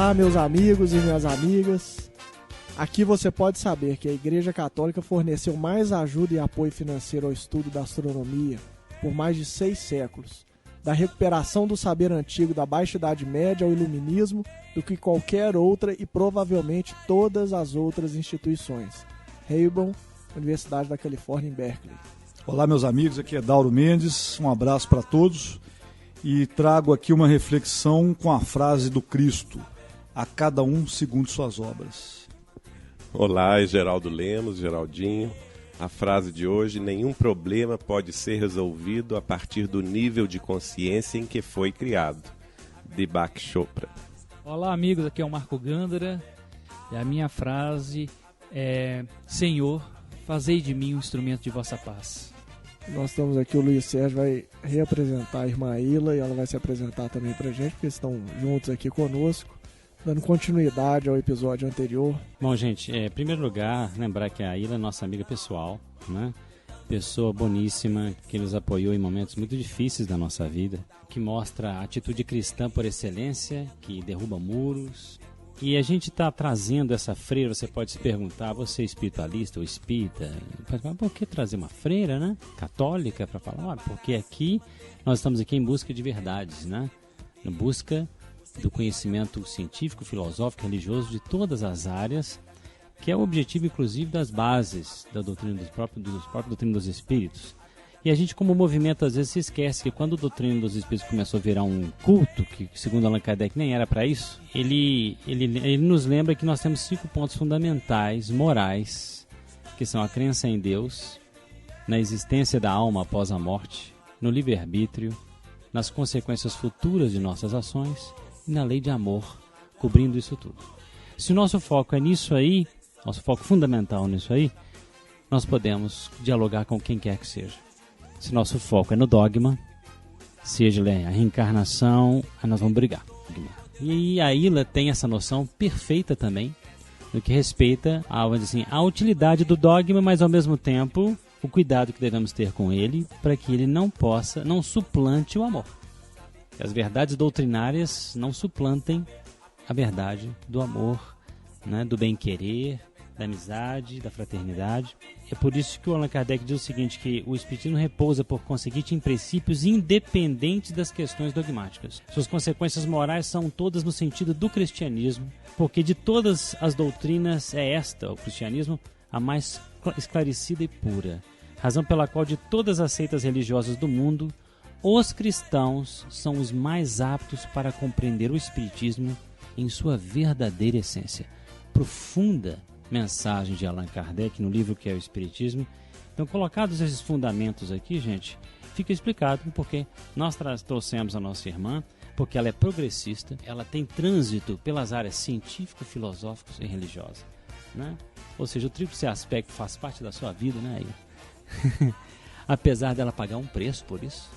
Olá, meus amigos e minhas amigas. Aqui você pode saber que a Igreja Católica forneceu mais ajuda e apoio financeiro ao estudo da astronomia por mais de 6 séculos, da recuperação do saber antigo da Baixa Idade Média ao Iluminismo, do que qualquer outra e provavelmente todas as outras instituições. Hebron, Universidade da Califórnia em Berkeley. Olá, meus amigos, aqui é Dauro Mendes, um abraço para todos e trago aqui uma reflexão com a frase do Cristo: a cada um segundo suas obras. Olá, é Geraldo Lemos, Geraldinho. A frase de hoje: nenhum problema pode ser resolvido a partir do nível de consciência em que foi criado. Deepak Chopra. Olá, amigos, aqui é o Marco Gândara e a minha frase é: Senhor, fazei de mim um instrumento de vossa paz. Nós estamos aqui, o Luiz Sérgio vai reapresentar a irmã Ilha e ela vai se apresentar também pra gente, porque estão juntos aqui conosco, dando continuidade ao episódio anterior. Bom, gente, em primeiro lugar, lembrar que a Ilha é nossa amiga pessoal, né? Pessoa boníssima, que nos apoiou em momentos muito difíceis da nossa vida, que mostra a atitude cristã por excelência, que derruba muros. E a gente está trazendo essa freira. Você pode se perguntar, você é espiritualista ou espírita? Mas por que trazer uma freira, né? Católica, para falar? Porque aqui, nós estamos aqui em busca de verdades, né? Em busca do conhecimento científico, filosófico, religioso de todas as áreas, que é o objetivo, inclusive, das bases da doutrina dos próprios doutrina dos espíritos. E a gente, como movimento, às vezes se esquece que quando a doutrina dos espíritos começou a virar um culto, que segundo Allan Kardec nem era para isso, ele nos lembra que nós temos 5 pontos fundamentais, morais, que são a crença em Deus, na existência da alma após a morte, no livre-arbítrio, nas consequências futuras de nossas ações e na lei de amor, cobrindo isso tudo. Se o nosso foco é nisso aí, nosso foco fundamental nisso aí, nós podemos dialogar com quem quer que seja. Se nosso foco é no dogma, seja a reencarnação, aí nós vamos brigar. E a Ilha tem essa noção perfeita também, no que respeita a utilidade do dogma, mas ao mesmo tempo o cuidado que devemos ter com ele, para que ele não suplante o amor. Que as verdades doutrinárias não suplantem a verdade do amor, né, do bem-querer, da amizade, da fraternidade. É por isso que o Allan Kardec diz o seguinte, que o espiritismo repousa por conseguinte em princípios independentes das questões dogmáticas. Suas consequências morais são todas no sentido do cristianismo, porque de todas as doutrinas é esta, o cristianismo, a mais esclarecida e pura. Razão pela qual de todas as seitas religiosas do mundo, os cristãos são os mais aptos para compreender o espiritismo em sua verdadeira essência. Profunda mensagem de Allan Kardec no livro que é o Espiritismo. Então, colocados esses fundamentos aqui, gente, fica explicado porque nós trouxemos a nossa irmã, porque ela é progressista, ela tem trânsito pelas áreas científico, filosóficas e religiosas, né? Ou seja, o tríplice aspecto faz parte da sua vida, né? Apesar dela pagar um preço por isso,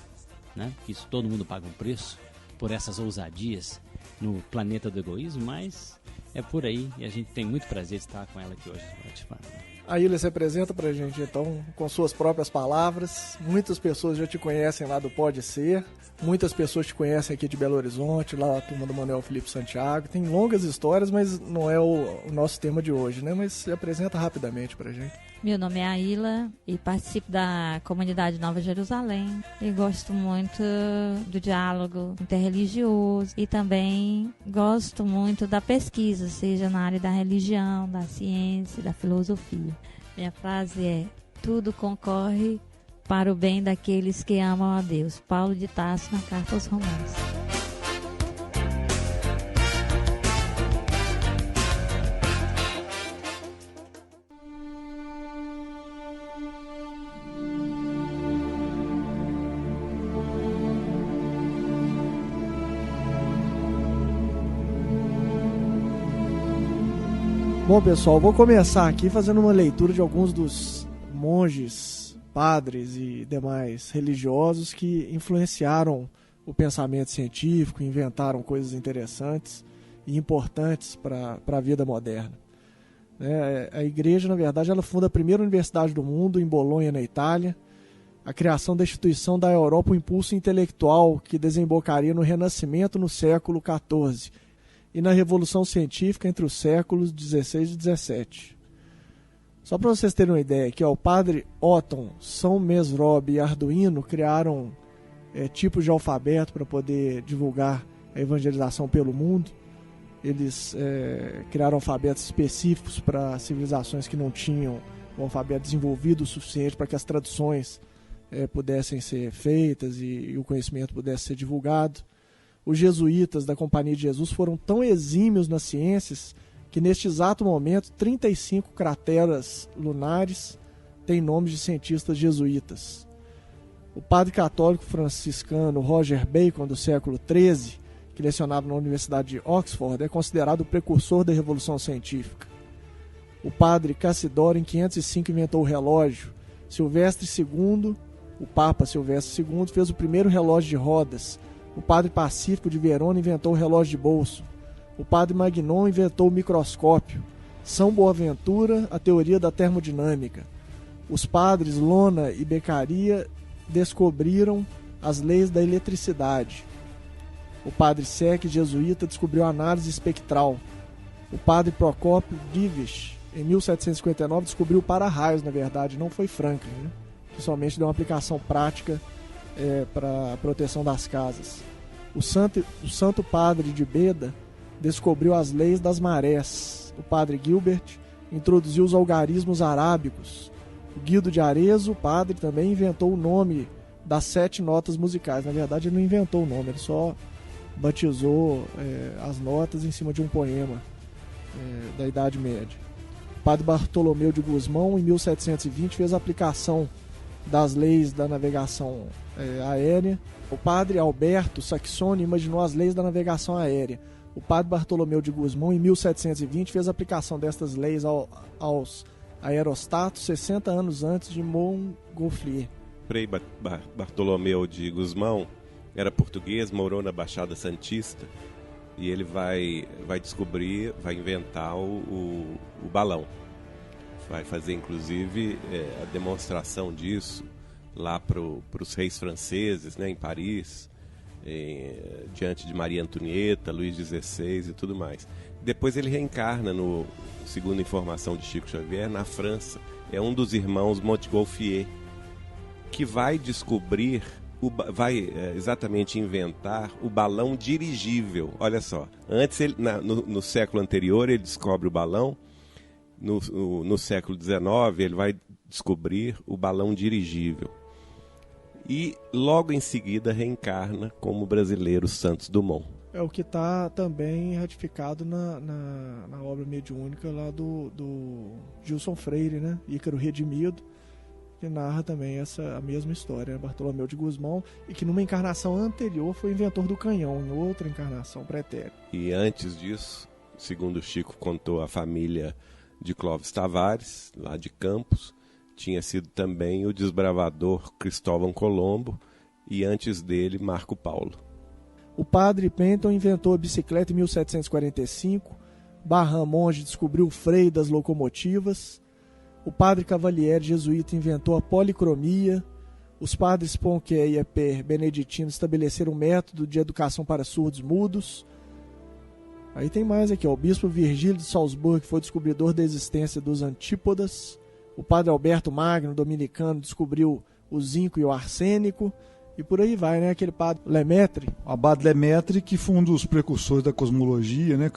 né? Isso todo mundo paga um preço por essas ousadias no planeta do egoísmo, mas é por aí e a gente tem muito prazer de estar com ela aqui hoje. A Ilha se apresenta pra gente, então, com suas próprias palavras. Muitas pessoas já te conhecem lá do Pode Ser, muitas pessoas te conhecem aqui de Belo Horizonte, lá a turma do Manuel Felipe Santiago. Tem longas histórias, mas não é o nosso tema de hoje, né? Mas se apresenta rapidamente pra gente. Meu nome é Aila e participo da comunidade Nova Jerusalém e gosto muito do diálogo interreligioso e também gosto muito da pesquisa, seja na área da religião, da ciência, da filosofia. Minha frase é: tudo concorre para o bem daqueles que amam a Deus. Paulo de Tarso, na Carta aos Romanos. Bom, pessoal, vou começar aqui fazendo uma leitura de alguns dos monges, padres e demais religiosos que influenciaram o pensamento científico, inventaram coisas interessantes e importantes para a vida moderna. A igreja, na verdade, ela funda a primeira universidade do mundo em Bolonha, na Itália. A criação da instituição dá à Europa um impulso intelectual que desembocaria no Renascimento no século XIV. e na Revolução Científica entre os séculos XVI e XVII. Só para vocês terem uma ideia, aqui, o padre Otton, São Mesrobe e Arduino criaram tipos de alfabeto para poder divulgar a evangelização pelo mundo. Eles criaram alfabetos específicos para civilizações que não tinham um alfabeto desenvolvido o suficiente para que as traduções pudessem ser feitas e o conhecimento pudesse ser divulgado. Os jesuítas da Companhia de Jesus foram tão exímios nas ciências que neste exato momento 35 crateras lunares têm nomes de cientistas jesuítas. O padre católico franciscano Roger Bacon, do século XIII, que lecionava na Universidade de Oxford, é considerado o precursor da Revolução Científica. O padre Cassidoro, em 505, inventou o relógio. Silvestre II, o Papa Silvestre II, fez o primeiro relógio de rodas. O padre Pacífico de Verona inventou o relógio de bolso. O padre Magnon inventou o microscópio. São Boaventura, a teoria da termodinâmica. Os padres Lona e Beccaria descobriram as leis da eletricidade. O padre Sec, jesuíta, descobriu a análise espectral. O padre Procópio Divish, em 1759, descobriu o para-raios, na verdade, não foi Franklin, né? Que somente deu uma aplicação prática para a proteção das casas. O santo padre de Beda descobriu as leis das marés. O padre Gilbert introduziu os algarismos arábicos. O Guido de Arezzo, o padre, também inventou o nome das 7 notas musicais. Na verdade, ele não inventou o nome, ele só batizou as notas em cima de um poema da Idade Média. O padre Bartolomeu de Gusmão, em 1720, fez a aplicação das leis da navegação aérea. O padre Alberto Saxoni imaginou as leis da navegação aérea. O padre Bartolomeu de Gusmão, em 1720, fez a aplicação destas leis aos aerostatos 60 anos antes de Montgolfier. Frei Bartolomeu de Gusmão era português, morou na Baixada Santista, e ele vai descobrir, vai inventar o balão. Vai fazer, inclusive, a demonstração disso lá para os reis franceses, né, em Paris, diante de Maria Antonieta, Luís XVI e tudo mais. Depois ele reencarna, segundo a informação de Chico Xavier, na França. É um dos irmãos Montgolfier, que vai descobrir, vai exatamente inventar o balão dirigível. Olha só, antes no século anterior ele descobre o balão, no século XIX ele vai descobrir o balão dirigível. E logo em seguida reencarna como brasileiro Santos Dumont. É o que está também ratificado na obra mediúnica lá do Gilson Freire, né? Ícaro Redimido, que narra também a mesma história, né? Bartolomeu de Gusmão, e que numa encarnação anterior foi inventor do canhão, em outra encarnação pretérita. E antes disso, segundo o Chico contou, a família de Clóvis Tavares, lá de Campos, tinha sido também o desbravador Cristóvão Colombo, e antes dele Marco Paulo. O padre Penton inventou a bicicleta em 1745, Barram Monge descobriu o freio das locomotivas, o padre Cavalieri, jesuíta, inventou a policromia, os padres Ponquet e Eper, beneditinos, estabeleceram um método de educação para surdos mudos. Aí tem mais aqui, o bispo Virgílio de Salzburgo, que foi descobridor da existência dos antípodas. O padre Alberto Magno, dominicano, descobriu o zinco e o arsênico. E por aí vai, né? Aquele padre Lemaitre. O abade Lemaitre, que foi um dos precursores da cosmologia, né?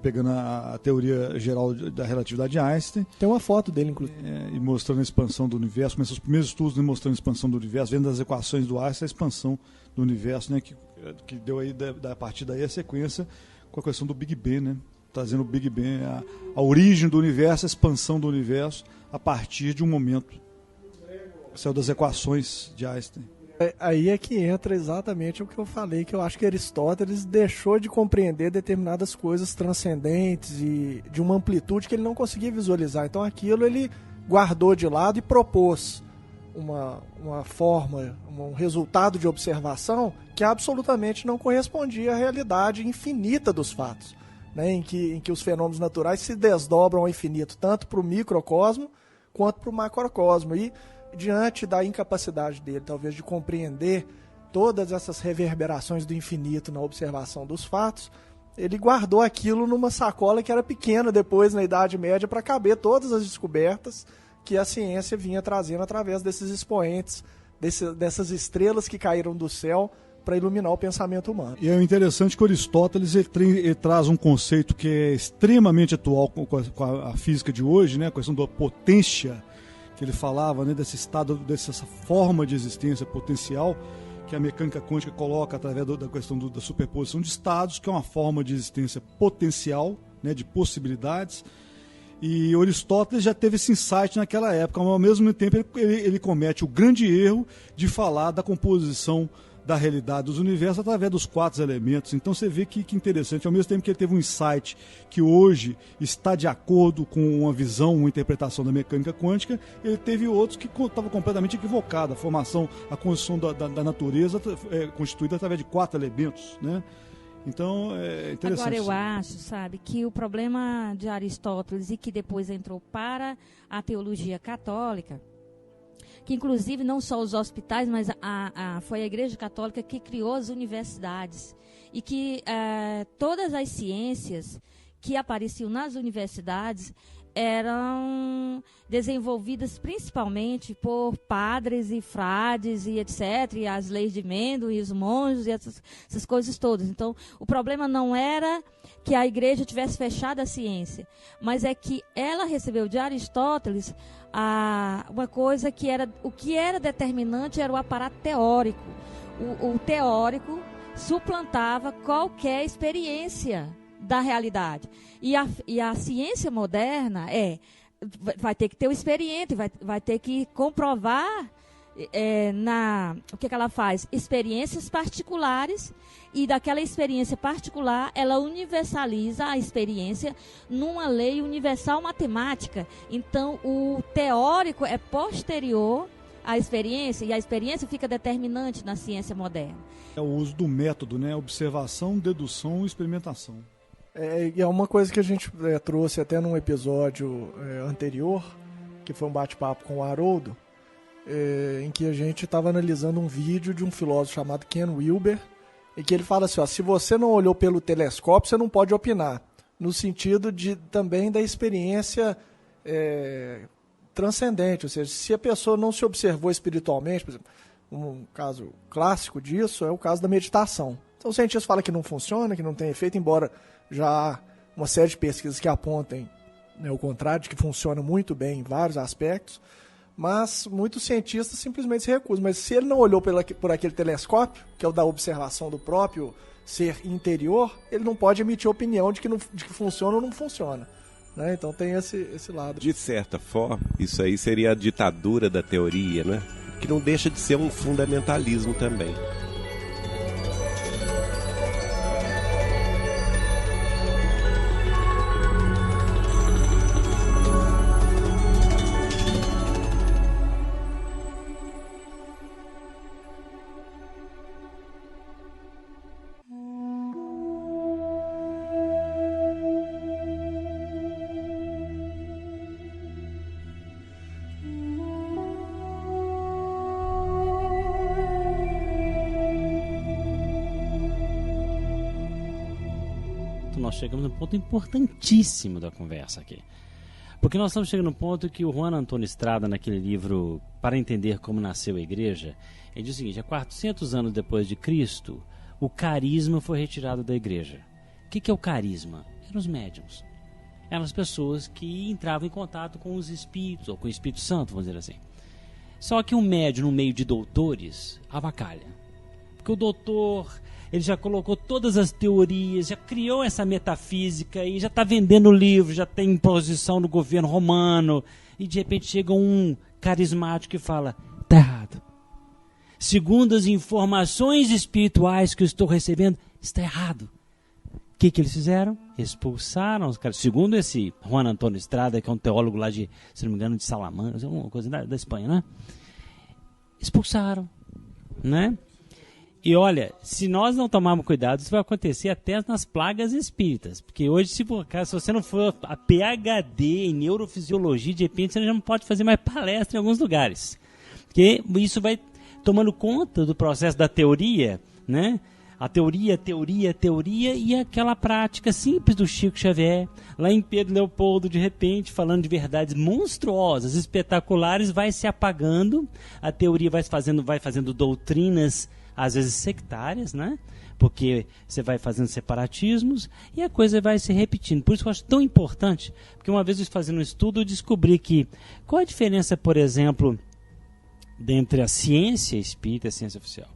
Pegando a teoria geral da relatividade de Einstein. Tem uma foto dele, inclusive. E mostrando a expansão do universo. Começou os primeiros estudos mostrando a expansão do universo, vendo das equações do Einstein a expansão do universo, né? Que deu aí, a partir daí, a sequência com a questão do Big Bang, né? Trazendo o Big Bang, a origem do universo, a expansão do universo, a partir de um momento. Saiu das equações de Einstein. Aí é que entra exatamente o que eu falei, que eu acho que Aristóteles deixou de compreender determinadas coisas transcendentes e de uma amplitude que ele não conseguia visualizar. Então aquilo ele guardou de lado e propôs uma forma, um resultado de observação que absolutamente não correspondia à realidade infinita dos fatos, né? em que os fenômenos naturais se desdobram ao infinito, tanto para o microcosmo quanto para o macrocosmo. E diante da incapacidade dele, talvez, de compreender todas essas reverberações do infinito na observação dos fatos, ele guardou aquilo numa sacola que era pequena depois, na Idade Média, para caber todas as descobertas que a ciência vinha trazendo através desses expoentes, dessas estrelas que caíram do céu para iluminar o pensamento humano. E é interessante que Aristóteles ele traz um conceito que é extremamente atual com a física de hoje, né? A questão da potência, que ele falava, né? Desse estado, dessa forma de existência potencial, que a mecânica quântica coloca através da questão da superposição de estados, que é uma forma de existência potencial, né? De possibilidades. E Aristóteles já teve esse insight naquela época, mas ao mesmo tempo ele comete o grande erro de falar da composição da realidade dos universos através dos 4 elementos. Então você vê que interessante, ao mesmo tempo que ele teve um insight que hoje está de acordo com uma visão, uma interpretação da mecânica quântica, ele teve outros que estavam completamente equivocados. A construção da natureza é constituída através de 4 elementos, né? Então, é interessante. Agora, eu acho, sabe, que o problema de Aristóteles e que depois entrou para a teologia católica, que inclusive não só os hospitais, mas foi a Igreja Católica que criou as universidades. E que todas as ciências que apareciam nas universidades eram desenvolvidas principalmente por padres e frades e etc., e as leis de Mendel e os monges e essas coisas todas. Então, o problema não era que a igreja tivesse fechado a ciência, mas é que ela recebeu de Aristóteles uma coisa que o que era determinante era o aparato teórico. O teórico suplantava qualquer experiência da realidade. E a ciência moderna vai ter que ter o experiente, vai ter que comprovar o que ela faz? Experiências particulares, e daquela experiência particular ela universaliza a experiência numa lei universal matemática. Então o teórico é posterior à experiência, e a experiência fica determinante na ciência moderna. É o uso do método, né? Observação, dedução e experimentação. É uma coisa que a gente trouxe até num episódio anterior, que foi um bate-papo com o Haroldo, em que a gente estava analisando um vídeo de um filósofo chamado Ken Wilber, e que ele fala assim, se você não olhou pelo telescópio, você não pode opinar, no sentido também da experiência transcendente, ou seja, se a pessoa não se observou espiritualmente, por exemplo, um caso clássico disso é o caso da meditação. Então o cientista fala que não funciona, que não tem efeito, embora já há uma série de pesquisas que apontem o contrário, de que funciona muito bem em vários aspectos, mas muitos cientistas simplesmente se recusam. Mas se ele não olhou por aquele telescópio, que é o da observação do próprio ser interior, ele não pode emitir opinião de que funciona ou não funciona. Né? Então tem esse lado. De certa forma, isso aí seria a ditadura da teoria, né? Que não deixa de ser um fundamentalismo também. Nós chegamos num ponto importantíssimo da conversa aqui. Porque nós estamos chegando num ponto que o Juan Antônio Estrada, naquele livro Para Entender Como Nasceu a Igreja, ele diz o seguinte: há 400 anos depois de Cristo, o carisma foi retirado da igreja. O que é o carisma? Eram os médiuns. Eram as pessoas que entravam em contato com os espíritos, ou com o Espírito Santo, vamos dizer assim. Só que um médium no meio de doutores avacalha. Porque o doutor, ele já colocou todas as teorias, já criou essa metafísica e já está vendendo livro, já tem imposição no governo romano, e de repente chega um carismático que fala: está errado. Segundo as informações espirituais que eu estou recebendo, está errado. O que eles fizeram? Expulsaram os caras. Segundo esse Juan Antônio Estrada, que é um teólogo lá de, se não me engano, de Salamanca, uma coisa da Espanha, né? Expulsaram, né? E olha, se nós não tomarmos cuidado, isso vai acontecer até nas plagas espíritas. Porque hoje, se você não for a PhD em neurofisiologia, de repente você já não pode fazer mais palestra em alguns lugares. Porque isso vai tomando conta do processo da teoria, né? A teoria e aquela prática simples do Chico Xavier, lá em Pedro Leopoldo, de repente, falando de verdades monstruosas, espetaculares, vai se apagando, a teoria vai fazendo doutrinas, às vezes sectárias, né? Porque você vai fazendo separatismos e a coisa vai se repetindo. Por isso que eu acho tão importante, porque uma vez fazendo um estudo, eu descobri que qual a diferença, por exemplo, entre a ciência espírita e a ciência oficial?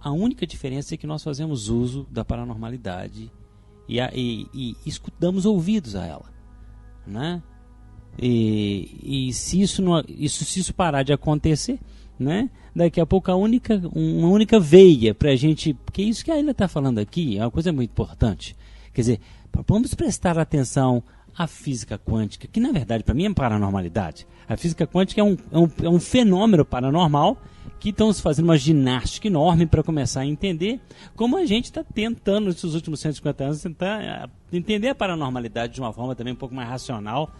A única diferença é que nós fazemos uso da paranormalidade e escutamos ouvidos a ela, né? E se isso parar de acontecer, né? Daqui a pouco uma única veia para a gente, porque isso que a Ilha está falando aqui é uma coisa muito importante. Quer dizer, vamos prestar atenção à física quântica, que na verdade para mim é paranormalidade. A física quântica é um fenômeno paranormal que estamos fazendo uma ginástica enorme para começar a entender como a gente está tentando, nesses últimos 150 anos, tentar entender a paranormalidade de uma forma também um pouco mais racional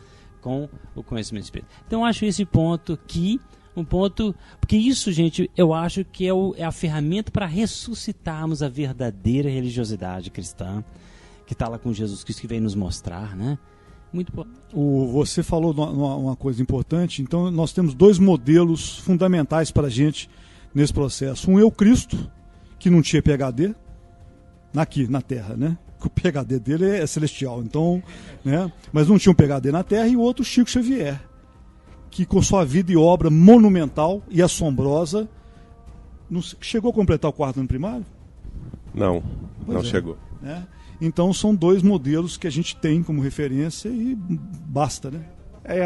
com o conhecimento espírita. Então, eu acho esse ponto porque isso, gente, eu acho que é a ferramenta para ressuscitarmos a verdadeira religiosidade cristã, que está lá com Jesus Cristo, que veio nos mostrar, né? Muito bom. Você falou uma coisa importante, então nós temos dois modelos fundamentais para a gente nesse processo. Um é o Cristo, que não tinha PhD, aqui na Terra, né? O PhD dele é celestial, então, né? Mas não tinha um PhD na Terra, e o outro, Chico Xavier, que com sua vida e obra monumental e assombrosa, chegou a completar o 4º ano primário? Não chegou. Né? Então são dois modelos que a gente tem como referência e basta, né?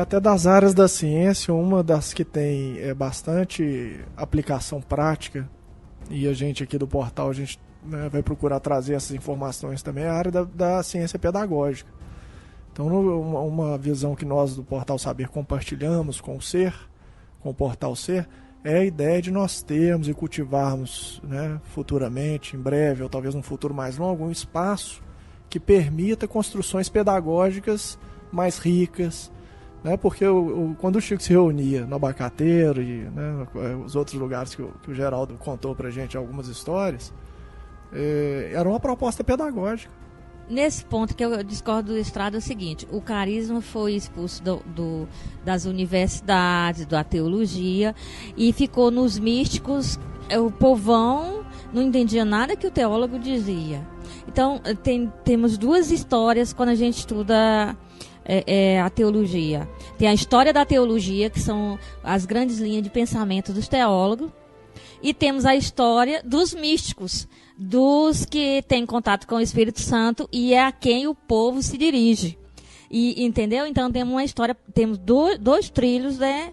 Até das áreas da ciência, uma das que tem bastante aplicação prática, e a gente aqui do portal, a gente, né, vai procurar trazer essas informações também, é a área da ciência pedagógica. Então, uma visão que nós do Portal Saber compartilhamos com o Portal Ser, é a ideia de nós termos e cultivarmos, né, futuramente, em breve, ou talvez num futuro mais longo, um espaço que permita construções pedagógicas mais ricas, né, porque quando o Chico se reunia no Abacateiro e, né, os outros lugares que o Geraldo contou pra gente algumas histórias, era uma proposta pedagógica. Nesse ponto que eu discordo do Estrada é o seguinte: o carisma foi expulso das universidades, da teologia, e ficou nos místicos. O povão não entendia nada que o teólogo dizia. Então, temos duas histórias quando a gente estuda a teologia. Tem a história da teologia, que são as grandes linhas de pensamento dos teólogos, e temos a história dos místicos, dos que têm contato com o Espírito Santo, e é a quem o povo se dirige. Entendeu? Então temos uma história, temos dois trilhos, né,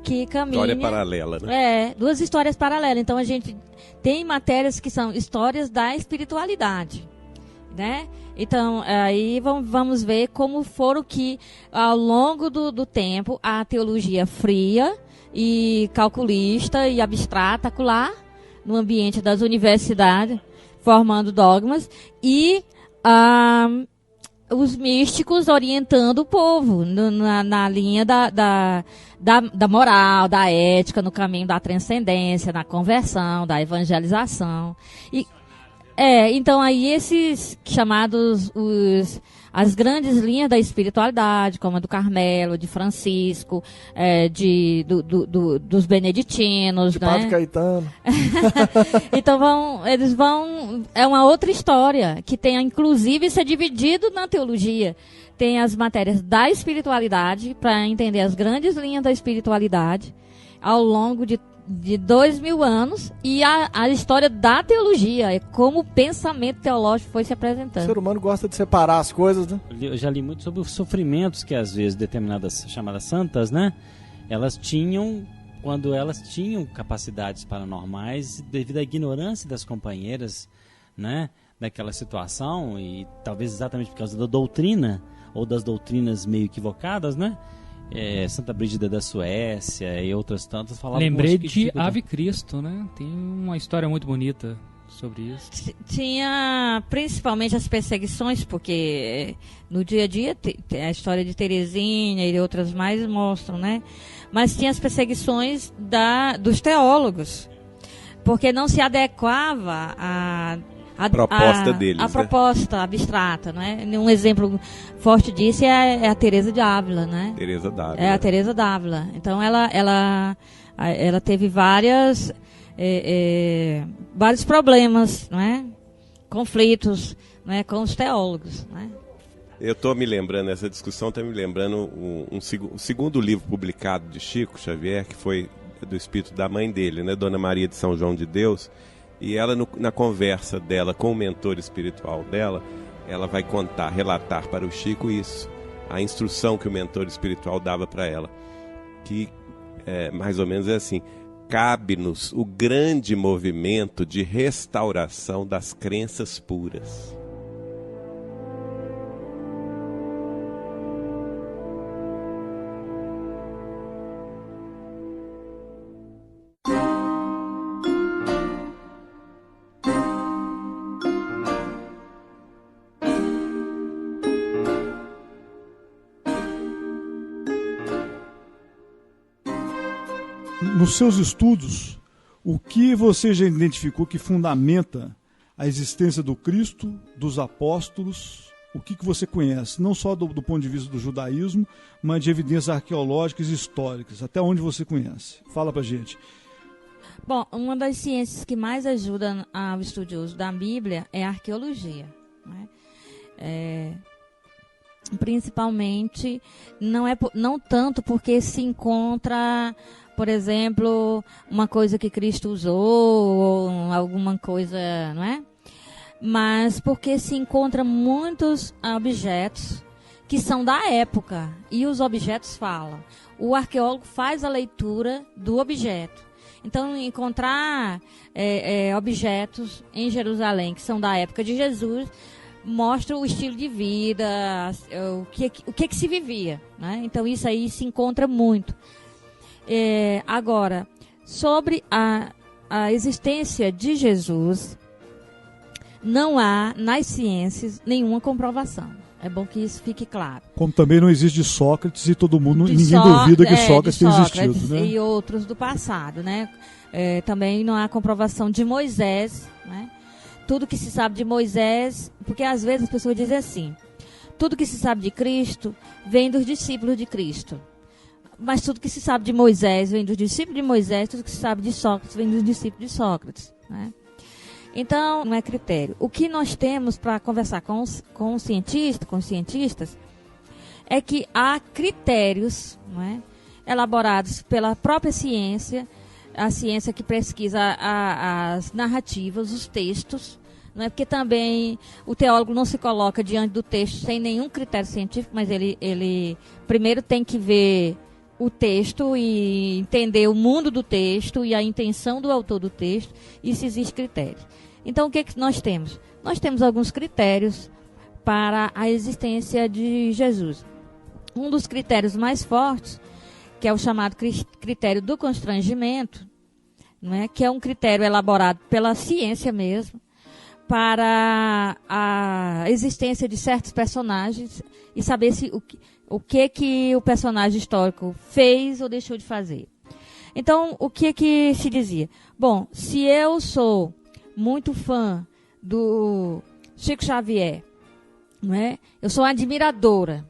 que caminham. História paralela, né? Duas histórias paralelas. Então a gente tem matérias que são histórias da espiritualidade, né? Então aí vamos ver como foram que ao longo do tempo a teologia fria e calculista e abstrata lá no ambiente das universidades, formando dogmas, e os místicos orientando o povo na linha da moral, da ética, no caminho da transcendência, da conversão, da evangelização. Então aí esses chamados as grandes linhas da espiritualidade, como a do Carmelo, de Francisco, dos beneditinos, de né? Padre Caetano. Então é uma outra história, que tem, inclusive, isso é dividido na teologia. Tem as matérias da espiritualidade, para entender as grandes linhas da espiritualidade, ao longo de 2000 anos, e a história da teologia, é como o pensamento teológico foi se apresentando. O ser humano gosta de separar as coisas, né? Eu já li muito sobre os sofrimentos que às vezes determinadas chamadas santas, né, elas tinham, quando elas tinham capacidades paranormais, devido à ignorância das companheiras, né, daquela situação, e talvez exatamente por causa da doutrina, ou das doutrinas meio equivocadas, né? Santa Brígida da Suécia e outras tantas falavam. Lembrei de Ave Cristo, né? Tem uma história muito bonita sobre isso. Tinha principalmente as perseguições, porque no dia a dia a história de Teresinha e outras mais mostram, né? Mas tinha as perseguições dos teólogos, porque não se adequava A proposta deles, a proposta abstrata, né? Um exemplo forte disso é a Teresa de Ávila, né? Teresa d'Ávila. É a Teresa d'Ávila. Então ela teve vários problemas, não é? Conflitos, né? Com os teólogos, né? Eu estou me lembrando, essa discussão está me lembrando o segundo livro publicado de Chico Xavier, que foi do espírito da mãe dele, né? Dona Maria de São João de Deus. E ela, na conversa dela com o mentor espiritual dela, ela vai relatar para o Chico isso, a instrução que o mentor espiritual dava para ela, que mais ou menos é assim: cabe-nos o grande movimento de restauração das crenças puras. Nos seus estudos, o que você já identificou que fundamenta a existência do Cristo, dos apóstolos? O que você conhece, não só do ponto de vista do judaísmo, mas de evidências arqueológicas e históricas? Até onde você conhece? Fala pra gente. Bom, uma das ciências que mais ajuda ao estudioso da Bíblia é a arqueologia, né? Principalmente, não tanto porque se encontra, por exemplo, uma coisa que Cristo usou, ou alguma coisa, não é? Mas porque se encontra muitos objetos que são da época, e os objetos falam. O arqueólogo faz a leitura do objeto. Então, encontrar objetos em Jerusalém que são da época de Jesus mostra o estilo de vida, o que se vivia, né? Então, isso aí se encontra muito. Agora, sobre a existência de Jesus, não há nas ciências nenhuma comprovação. É bom que isso fique claro. Como também não existe de Sócrates e ninguém duvida que Sócrates tenha existido, né? E outros do passado, né? Também não há comprovação de Moisés, né? Tudo que se sabe de Moisés, porque às vezes as pessoas dizem assim: tudo que se sabe de Cristo vem dos discípulos de Cristo. Mas tudo que se sabe de Moisés vem dos discípulos de Moisés, tudo que se sabe de Sócrates vem dos discípulos de Sócrates, né? Então, não é critério. O que nós temos para conversar com os cientistas, é que há critérios, não é, elaborados pela própria ciência, a ciência que pesquisa as narrativas, os textos, não é? Porque também o teólogo não se coloca diante do texto sem nenhum critério científico, mas ele primeiro tem que ver o texto e entender o mundo do texto e a intenção do autor do texto, e se existe critérios. Então, o que nós temos? Nós temos alguns critérios para a existência de Jesus. Um dos critérios mais fortes, que é o chamado critério do constrangimento, não é? Que é um critério elaborado pela ciência mesmo, para a existência de certos personagens e saber o que o personagem histórico fez ou deixou de fazer. Então, o que se dizia? Bom, se eu sou muito fã do Chico Xavier, não é? Eu sou admiradora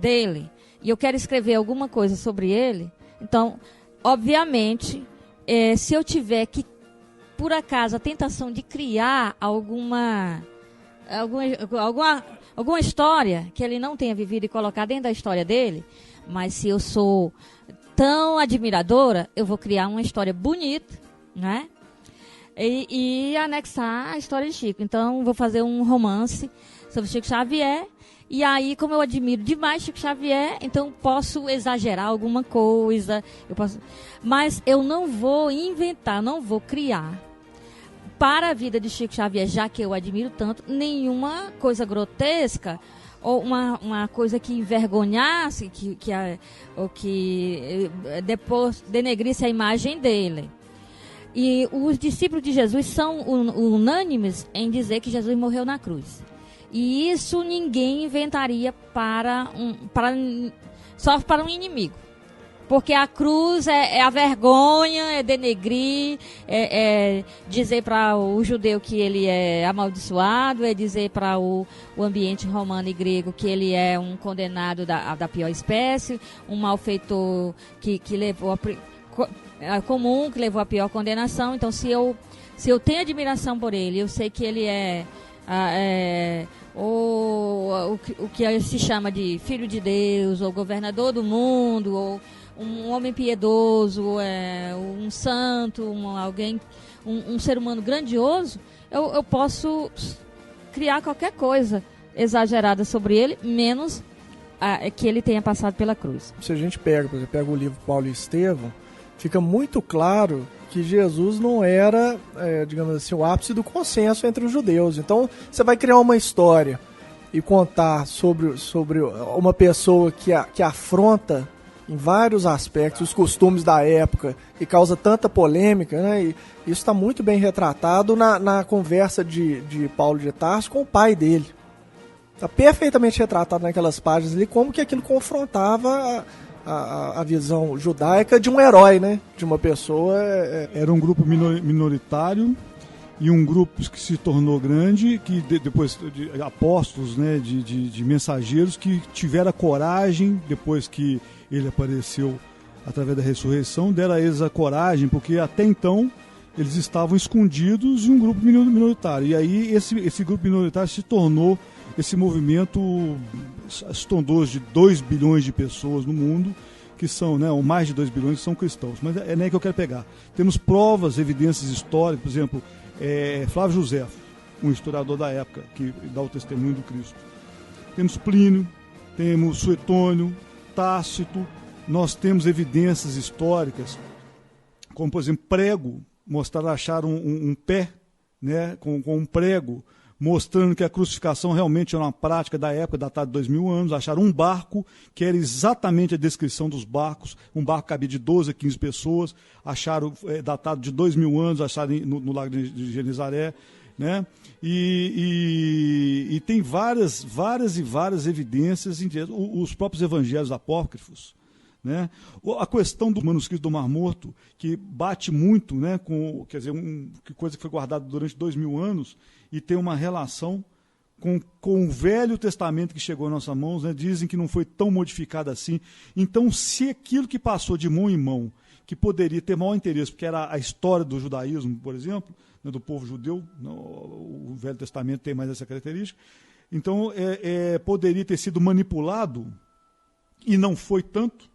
dele e eu quero escrever alguma coisa sobre ele, então, obviamente, se eu tiver que, por acaso, a tentação de criar alguma história que ele não tenha vivido e colocar dentro da história dele, mas se eu sou tão admiradora, eu vou criar uma história bonita, né? E anexar a história de Chico. Então, vou fazer um romance sobre Chico Xavier. E aí, como eu admiro demais Chico Xavier, então posso exagerar alguma coisa. Mas eu não vou inventar, não vou criar para a vida de Chico Xavier, já que eu admiro tanto, nenhuma coisa grotesca ou uma coisa que envergonhasse, ou que depois denegrisse a imagem dele. E os discípulos de Jesus são unânimes em dizer que Jesus morreu na cruz. E isso ninguém inventaria só para um inimigo. Porque a cruz é a vergonha, é denegrir, é dizer para o judeu que ele é amaldiçoado, é dizer para o ambiente romano e grego que ele é um condenado da pior espécie, um malfeitor que levou comum, que levou a pior condenação. Então, se eu tenho admiração por ele, eu sei que ele o que se chama de filho de Deus, ou governador do mundo, ou um homem piedoso, um santo, um ser humano grandioso, eu posso criar qualquer coisa exagerada sobre ele, menos que ele tenha passado pela cruz. Se a gente pega o livro Paulo e Estevão, fica muito claro que Jesus não era, digamos assim, o ápice do consenso entre os judeus. Então, você vai criar uma história e contar sobre uma pessoa que afronta em vários aspectos os costumes da época e causa tanta polêmica, né? E isso está muito bem retratado na conversa de Paulo de Tarso com o pai dele. Está perfeitamente retratado naquelas páginas ali como que aquilo confrontava a visão judaica de um herói, né? De uma pessoa. Era um grupo minoritário e um grupo que se tornou grande, que depois de apóstolos, né? De mensageiros que tiveram a coragem, depois que ele apareceu através da ressurreição, deram a eles a coragem, porque até então eles estavam escondidos em um grupo minoritário. E aí esse grupo minoritário se tornou esse movimento estrondoso de 2 bilhões de pessoas no mundo, que são, né, ou mais de 2 bilhões, que são cristãos. Mas é nem que eu quero pegar. Temos provas, evidências históricas, por exemplo, Flávio Josefo, um historiador da época, que dá o testemunho do Cristo. Temos Plínio, temos Suetônio, Tácito, nós temos evidências históricas, como, por exemplo, prego, acharam um pé, né, com um prego, mostrando que a crucificação realmente era uma prática da época, datada de 2000 anos. Acharam um barco, que era exatamente a descrição dos barcos, um barco que cabia de 12 a 15 pessoas, acharam datado de 2000 anos, acharam no Lago de Genezaré, né? E tem várias evidências, os próprios evangelhos apócrifos, né? A questão do manuscrito do Mar Morto, que bate muito, né, com, quer dizer, coisa que foi guardada durante 2000 anos e tem uma relação com o Velho Testamento que chegou em nossas mãos, né? Dizem que não foi tão modificado assim. Então, se aquilo que passou de mão em mão, que poderia ter maior interesse, porque era a história do judaísmo, por exemplo, né, do povo judeu, o Velho Testamento tem mais essa característica, então poderia ter sido manipulado, e não foi tanto,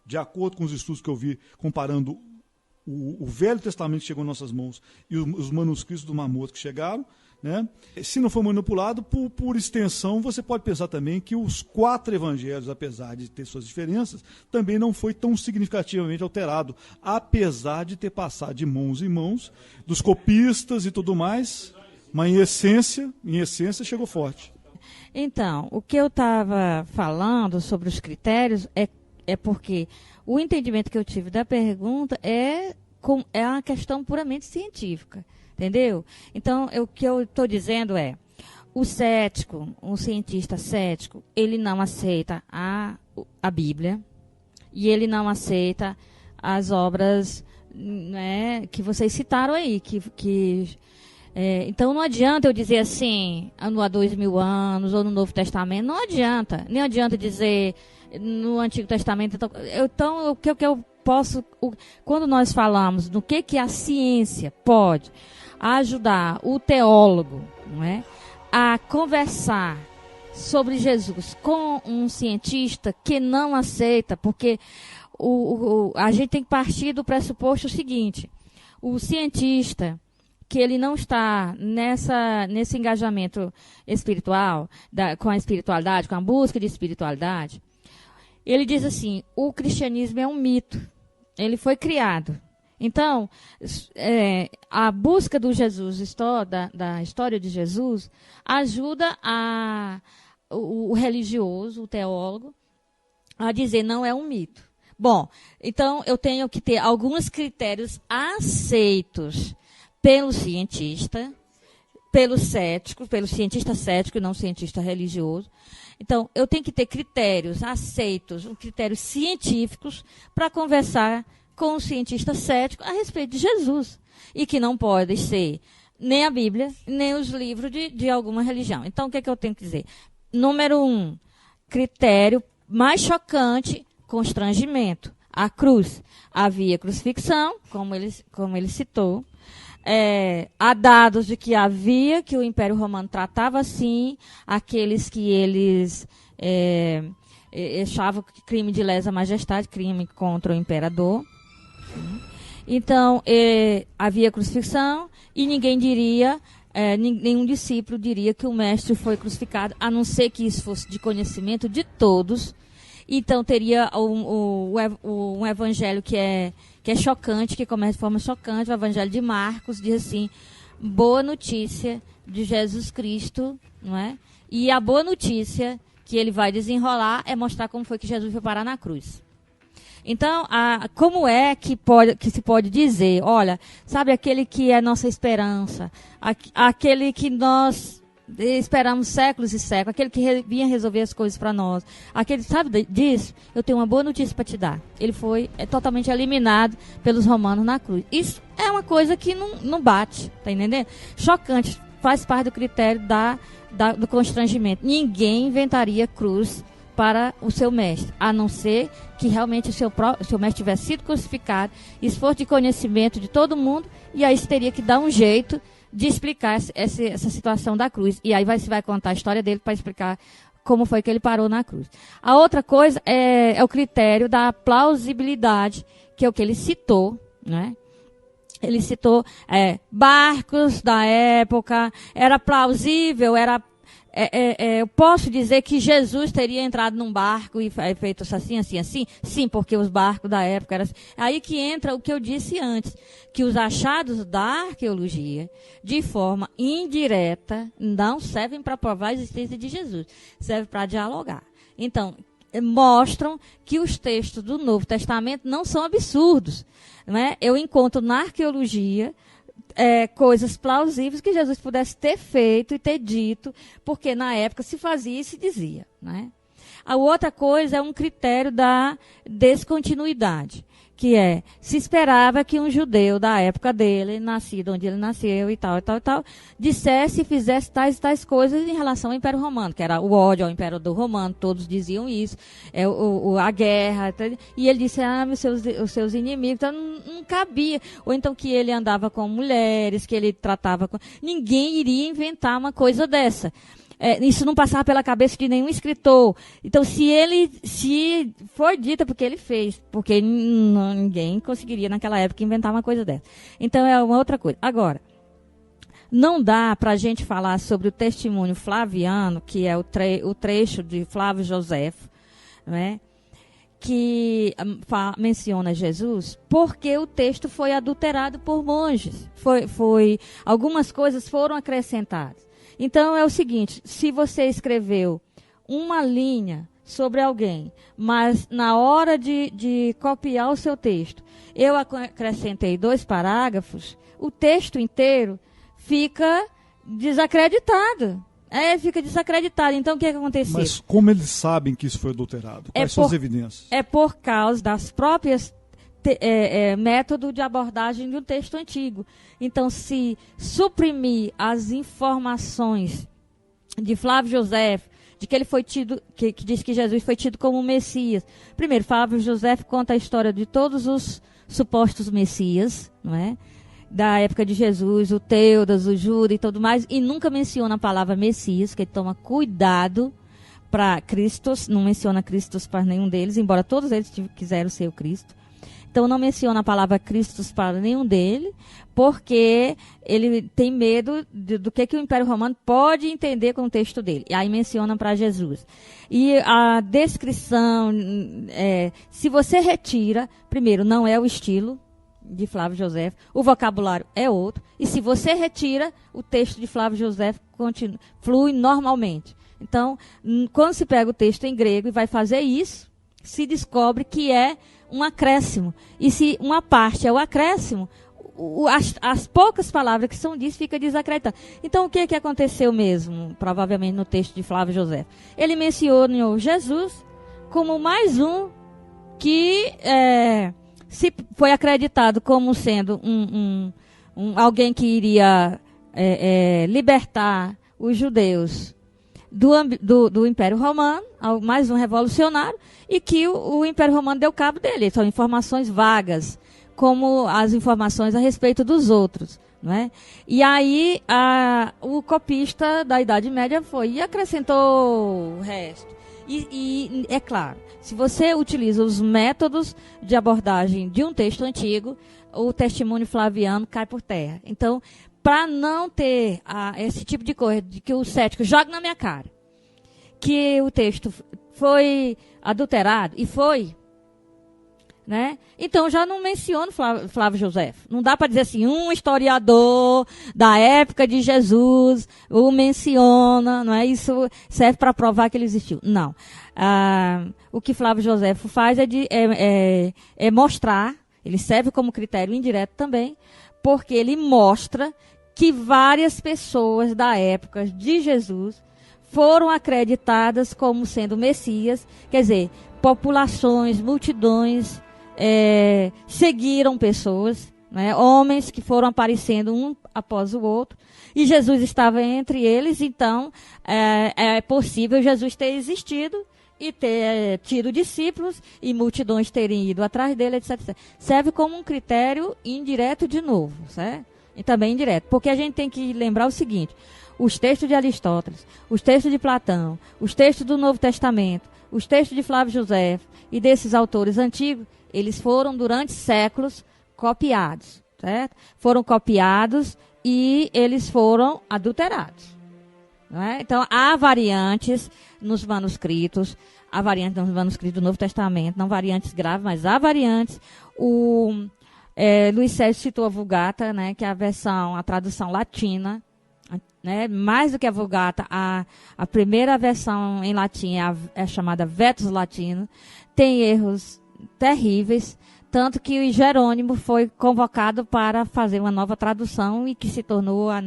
de acordo com os estudos que eu vi, comparando o Velho Testamento que chegou em nossas mãos e os manuscritos do Mar Morto que chegaram, né? Se não for manipulado, por extensão, você pode pensar também que os 4 evangelhos, apesar de ter suas diferenças, também não foi tão significativamente alterado, apesar de ter passado de mãos em mãos, dos copistas e tudo mais, mas em essência chegou forte. Então, o que eu estava falando sobre os critérios é porque o entendimento que eu tive da pergunta é uma questão puramente científica. Entendeu? Então, o que eu estou dizendo é, o cético, um cientista cético, ele não aceita a Bíblia e ele não aceita as obras, né, que vocês citaram aí. Então, não adianta eu dizer assim, há 2000 anos ou no Novo Testamento, não adianta. Nem adianta dizer no Antigo Testamento. Então, o que eu posso... Quando nós falamos no que a ciência pode ajudar o teólogo, não é, a conversar sobre Jesus com um cientista que não aceita, porque a gente tem que partir do pressuposto seguinte: o cientista que ele não está nesse engajamento espiritual, com a espiritualidade, com a busca de espiritualidade, ele diz assim: o cristianismo é um mito, ele foi criado. Então, a busca do Jesus, da história de Jesus, ajuda o religioso, o teólogo, a dizer não é um mito. Bom, então eu tenho que ter alguns critérios aceitos pelo cientista, pelo cético, pelo cientista cético e não cientista religioso. Então, eu tenho que ter critérios aceitos, critérios científicos, para conversar com o cientista cético a respeito de Jesus. E que não pode ser nem a Bíblia, nem os livros de alguma religião. Então, o que é que eu tenho que dizer? Número 1, critério mais chocante, constrangimento. A cruz. Havia crucifixão, como ele citou. Há dados de que o Império Romano tratava assim aqueles que eles achavam que crime de lesa majestade, crime contra o imperador. Então, havia crucifixão e ninguém diria, nenhum discípulo diria que o mestre foi crucificado, a não ser que isso fosse de conhecimento de todos. Então, teria um evangelho que é chocante, que começa de forma chocante. O evangelho de Marcos diz assim: boa notícia de Jesus Cristo, não é? E a boa notícia que ele vai desenrolar é mostrar como foi que Jesus foi parar na cruz. Então, como é que se pode dizer, olha, sabe, aquele que é nossa esperança, aquele que nós esperamos séculos e séculos, aquele que vinha resolver as coisas para nós, aquele, sabe disso? Eu tenho uma boa notícia para te dar. Ele foi totalmente eliminado pelos romanos na cruz. Isso é uma coisa que não bate, tá entendendo? Chocante, faz parte do critério do constrangimento. Ninguém inventaria cruz para o seu mestre, a não ser que realmente o seu mestre tivesse sido crucificado, isso fosse de conhecimento de todo mundo, e aí você teria que dar um jeito de explicar essa situação da cruz. E aí você vai contar a história dele para explicar como foi que ele parou na cruz. A outra coisa é o critério da plausibilidade, que é o que ele citou, né? Ele citou barcos da época, era plausível, eu posso dizer que Jesus teria entrado num barco e feito assim, assim, assim? Sim, porque os barcos da época eram assim. Aí que entra o que eu disse antes, que os achados da arqueologia, de forma indireta, não servem para provar a existência de Jesus, servem para dialogar. Então, mostram que os textos do Novo Testamento não são absurdos, né? Eu encontro na arqueologia coisas plausíveis que Jesus pudesse ter feito e ter dito, porque na época se fazia e se dizia, né? A outra coisa é um critério da descontinuidade, que se esperava que um judeu da época dele, nascido onde ele nasceu e tal, dissesse e fizesse tais e tais coisas em relação ao Império Romano, que era o ódio ao imperador romano, todos diziam isso, a guerra, e ele disse, os seus inimigos, então não cabia. Ou então que ele andava com mulheres, que ele tratava com... Ninguém iria inventar uma coisa dessa. Isso não passava pela cabeça de nenhum escritor. Então, se for dito, porque ele fez, porque ninguém conseguiria naquela época inventar uma coisa dessa. Então, é uma outra coisa. Agora, não dá para a gente falar sobre o testemunho flaviano, que é o trecho de Flávio Joséfo, né, que menciona Jesus, porque o texto foi adulterado por monges. Algumas coisas foram acrescentadas. Então, é o seguinte, se você escreveu uma linha sobre alguém, mas na hora de copiar o seu texto, eu acrescentei 2 parágrafos, o texto inteiro fica desacreditado. Fica desacreditado. Então, o que aconteceu? Mas como eles sabem que isso foi adulterado? Quais são as evidências? É por causa das próprias método de abordagem de um texto antigo. Então, se suprimir as informações de Flávio Joséfo, de que ele foi tido, que diz que Jesus foi tido como Messias. Primeiro, Flávio Joséfo conta a história de todos os supostos Messias, não é? Da época de Jesus, o Teudas, o Júda e tudo mais, e nunca menciona a palavra Messias, que ele toma cuidado para Cristos, não menciona Cristos para nenhum deles, embora todos eles quiseram ser o Cristo. Então, não menciona a palavra Cristo para nenhum deles, porque ele tem medo do que o Império Romano pode entender com o texto dele. E aí menciona para Jesus. E a descrição, se você retira, primeiro, não é o estilo de Flávio Joséfo, o vocabulário é outro, e se você retira, o texto de Flávio Joséfo flui normalmente. Então, quando se pega o texto em grego e vai fazer isso, se descobre que é um acréscimo. E se uma parte é o acréscimo, as poucas palavras que são ditas fica desacreditando. Então, o que aconteceu mesmo, provavelmente no texto de Flávio José? Ele mencionou Jesus como mais um que se foi acreditado como sendo alguém que iria libertar os judeus do Império Romano, mais um revolucionário, e que o Império Romano deu cabo dele. São informações vagas, como as informações a respeito dos outros. Não é? E aí o copista da Idade Média foi e acrescentou o resto. E é claro, se você utiliza os métodos de abordagem de um texto antigo, o testemunho flaviano cai por terra. Então, para não ter esse tipo de coisa, de que o cético joga na minha cara, que o texto foi adulterado, e foi, né? Então, já não menciono Flávio José. Não dá para dizer assim, um historiador da época de Jesus o menciona, não é? Isso serve para provar que ele existiu. Não. O que Flávio José faz é mostrar, ele serve como critério indireto também, porque ele mostra que várias pessoas da época de Jesus foram acreditadas como sendo Messias, quer dizer, populações, multidões, seguiram pessoas, né, homens que foram aparecendo um após o outro, e Jesus estava entre eles. Então é possível Jesus ter existido e ter tido discípulos e multidões terem ido atrás dele, etc. Serve como um critério indireto de novo, certo? E também indireto, porque a gente tem que lembrar o seguinte: os textos de Aristóteles, os textos de Platão, os textos do Novo Testamento, os textos de Flávio José e desses autores antigos, eles foram durante séculos copiados, certo? Foram copiados e eles foram adulterados, não é? Então, há variantes nos manuscritos, há variantes nos manuscritos do Novo Testamento, não variantes graves, mas há variantes. Luiz Sérgio citou a Vulgata, né, que é a tradução latina, né, mais do que a Vulgata, a primeira versão em latim é chamada Vetus Latino, tem erros terríveis, tanto que o Jerônimo foi convocado para fazer uma nova tradução e que se tornou a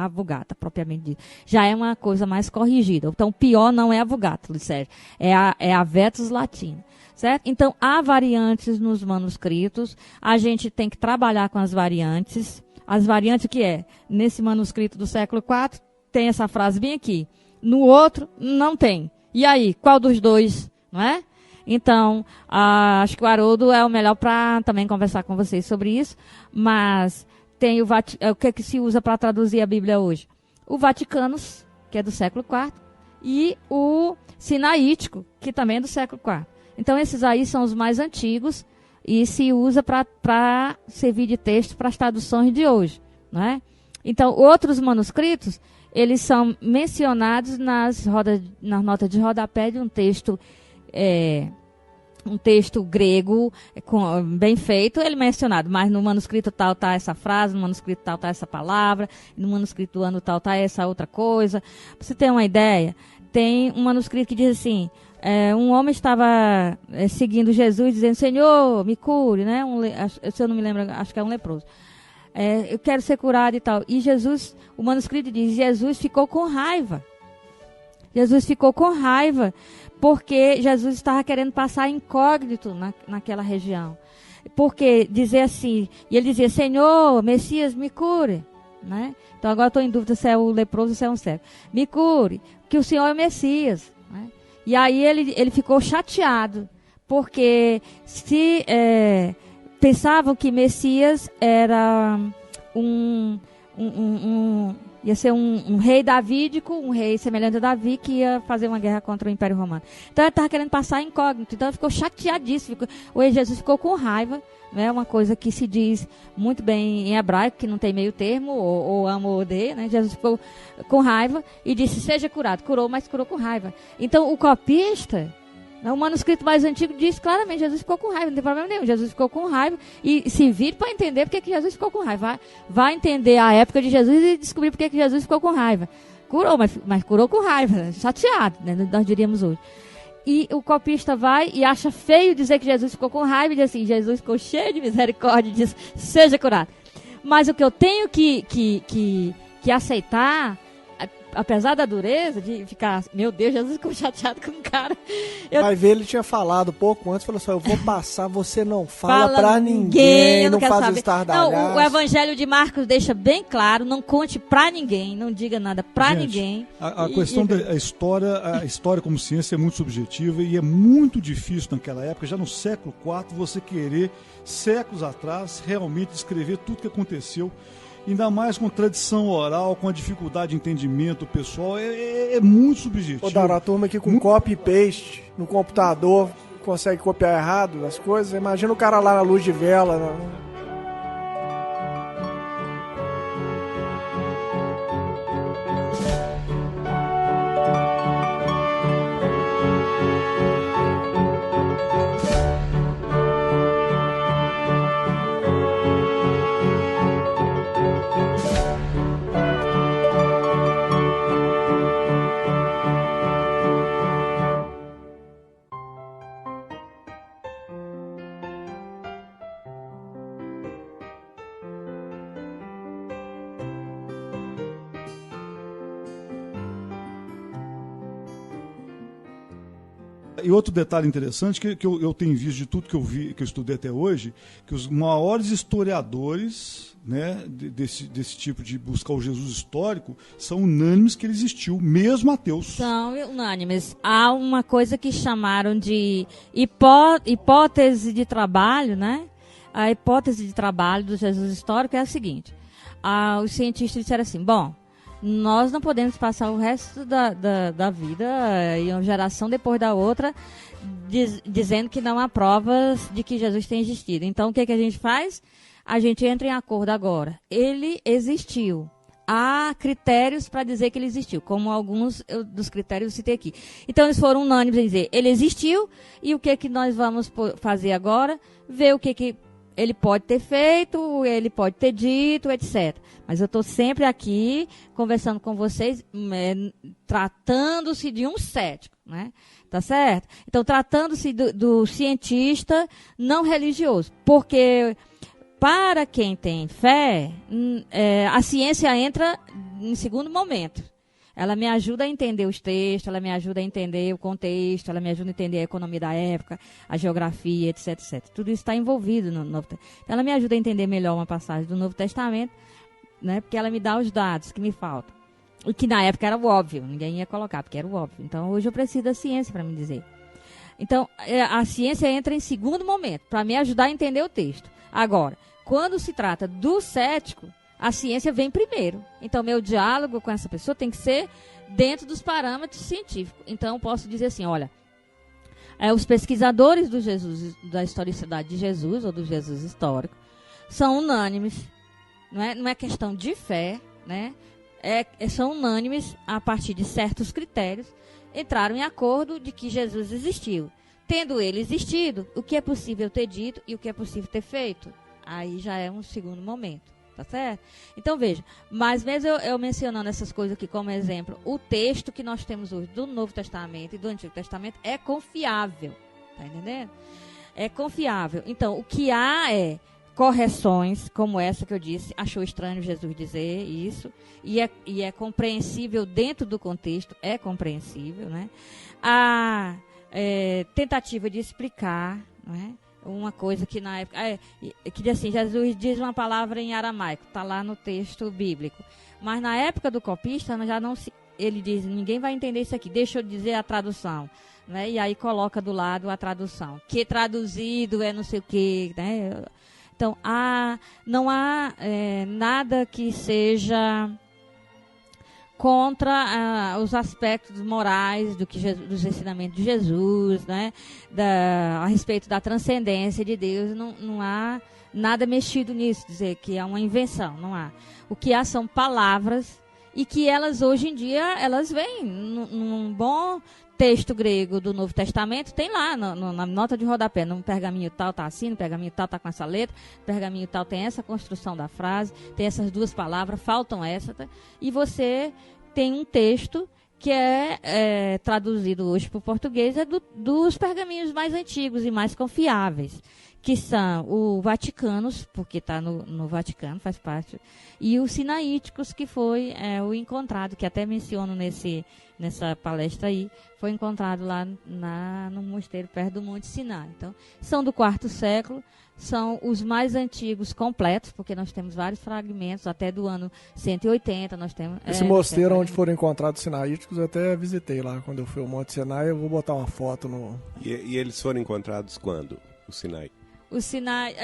Vulgata, propriamente dita. Já é uma coisa mais corrigida. Então, pior não é a Vulgata, Luiz Sérgio, é a Vetus Latina. Certo? Então, há variantes nos manuscritos, a gente tem que trabalhar com as variantes. As variantes que nesse manuscrito do século IV, tem essa frase bem aqui. No outro, não tem. E aí, qual dos dois, não é? Então, acho que o Haroldo é o melhor para também conversar com vocês sobre isso. Mas tem o que se usa para traduzir a Bíblia hoje? O Vaticanus, que é do século IV, e o Sinaítico, que também é do século IV. Então, esses aí são os mais antigos e se usa para servir de texto para as traduções de hoje, não é? Então, outros manuscritos, eles são mencionados nas notas de rodapé de um texto grego bem feito, ele é mencionado, mas no manuscrito tal está essa frase, no manuscrito tal está essa palavra, no manuscrito do ano tal está essa outra coisa. Para você ter uma ideia, tem um manuscrito que diz assim: um homem estava seguindo Jesus, dizendo: Senhor, me cure, né? Se eu não me lembro, acho que é um leproso. Eu quero ser curado e tal. E Jesus, o manuscrito diz: Jesus ficou com raiva. Jesus ficou com raiva porque Jesus estava querendo passar incógnito naquela região. Porque dizer assim, e ele dizia: Senhor, Messias, me cure, né? Então agora estou em dúvida se é o leproso ou se é um cego. Me cure, que o Senhor é o Messias, né? E aí ele ficou chateado, porque se pensavam que Messias era ia ser um rei davídico, um rei semelhante a Davi, que ia fazer uma guerra contra o Império Romano. Então ele estava querendo passar incógnito, então ele ficou chateadíssimo. Jesus ficou com raiva, né? Uma coisa que se diz muito bem em hebraico, que não tem meio termo, ou amo ou odeia, né? Jesus ficou com raiva e disse: seja curado. Curou, mas curou com raiva. Então o copista, o manuscrito mais antigo, diz claramente: Jesus ficou com raiva, não tem problema nenhum. Jesus ficou com raiva, e se vire para entender porque que Jesus ficou com raiva. Vai entender a época de Jesus e descobrir porque que Jesus ficou com raiva. Curou, mas curou com raiva, chateado, né? Nós diríamos hoje. E o copista vai e acha feio dizer que Jesus ficou com raiva e diz assim, Jesus ficou cheio de misericórdia e diz, seja curado. Mas o que eu tenho que aceitar, apesar da dureza, de ficar, meu Deus, Jesus ficou chateado com o cara. Vai ver, ele tinha falado pouco antes, falou assim, eu vou passar, você não fala pra ninguém, não faz estardalhaço. Não, o Evangelho de Marcos deixa bem claro, não conte pra ninguém, não diga nada pra ninguém. A questão da história como ciência é muito subjetiva e é muito difícil naquela época, já no século IV, você querer, séculos atrás, realmente descrever tudo que aconteceu. Ainda mais com tradição oral, com a dificuldade de entendimento pessoal, é muito subjetivo. Ô, Dauro, a turma aqui com copy e paste no computador consegue copiar errado as coisas. Imagina o cara lá na luz de vela. E outro detalhe interessante que eu tenho visto de tudo que eu vi, que eu estudei até hoje, que os maiores historiadores, né, desse tipo de buscar o Jesus histórico são unânimes que ele existiu, mesmo ateus. São unânimes. Há uma coisa que chamaram de hipótese de trabalho, né? A hipótese de trabalho do Jesus histórico é a seguinte. Os cientistas disseram assim, bom, nós não podemos passar o resto da vida e uma geração depois da outra dizendo que não há provas de que Jesus tenha existido. Então, o que a gente faz? A gente entra em acordo agora. Ele existiu. Há critérios para dizer que ele existiu, como alguns dos critérios eu citei aqui. Então, eles foram unânimes em dizer, ele existiu, e o que nós vamos fazer agora? Ver o que ele pode ter feito, ele pode ter dito, etc. Mas eu estou sempre aqui conversando com vocês, tratando-se de um cético, né? Tá certo? Então, tratando-se do cientista não religioso. Porque, para quem tem fé, a ciência entra em segundo momento. Ela me ajuda a entender os textos, ela me ajuda a entender o contexto, ela me ajuda a entender a economia da época, a geografia, etc, etc. Tudo isso está envolvido no Novo Testamento. Então, ela me ajuda a entender melhor uma passagem do Novo Testamento, né, porque ela me dá os dados que me faltam. E que na época era o óbvio, ninguém ia colocar, porque era o óbvio. Então, hoje eu preciso da ciência para me dizer. Então, a ciência entra em segundo momento, para me ajudar a entender o texto. Agora, quando se trata do cético, a ciência vem primeiro. Então, meu diálogo com essa pessoa tem que ser dentro dos parâmetros científicos. Então, eu posso dizer assim, olha, os pesquisadores do Jesus, da historicidade de Jesus, ou do Jesus histórico, são unânimes. Não é questão de fé, né? São unânimes a partir de certos critérios, entraram em acordo de que Jesus existiu. Tendo ele existido, o que é possível ter dito e o que é possível ter feito? Aí já é um segundo momento. Tá certo? Então, veja, mas mesmo eu mencionando essas coisas aqui como exemplo, o texto que nós temos hoje do Novo Testamento e do Antigo Testamento é confiável. Tá entendendo? É confiável. Então, o que há é correções, como essa que eu disse, achou estranho Jesus dizer isso, e é compreensível dentro do contexto, é compreensível, né? A tentativa de explicar, não é? Uma coisa que na época... que diz assim, Jesus diz uma palavra em aramaico, está lá no texto bíblico. Mas na época do copista, já não se... Ele diz, ninguém vai entender isso aqui, deixa eu dizer a tradução. Né? E aí coloca do lado a tradução. Que traduzido é não sei o quê, né? Então, não há nada que seja contra os aspectos morais dos ensinamentos de Jesus, né? A respeito da transcendência de Deus, não há nada mexido nisso, dizer que é uma invenção, não há. O que há são palavras e que elas, hoje em dia, elas vêm num bom texto grego do Novo Testamento, tem lá na nota de rodapé, no pergaminho tal tá assim, no pergaminho tal tá com essa letra, no pergaminho tal tem essa construção da frase, tem essas duas palavras, faltam essa, tá? E você tem um texto que é traduzido hoje para o português, é dos pergaminhos mais antigos e mais confiáveis, que são o Vaticanos, porque está no Vaticano, faz parte, e os Sinaíticos, que foi o encontrado, que até menciono nessa palestra aí, foi encontrado lá no mosteiro perto do Monte Sinai. Então, são do quarto século, são os mais antigos completos, porque nós temos vários fragmentos, até do ano 180 nós temos... Esse mosteiro onde foram encontrados sinaíticos, eu até visitei lá, quando eu fui ao Monte Sinai, eu vou botar uma foto no... E eles foram encontrados quando, o Sinai? O Sinai,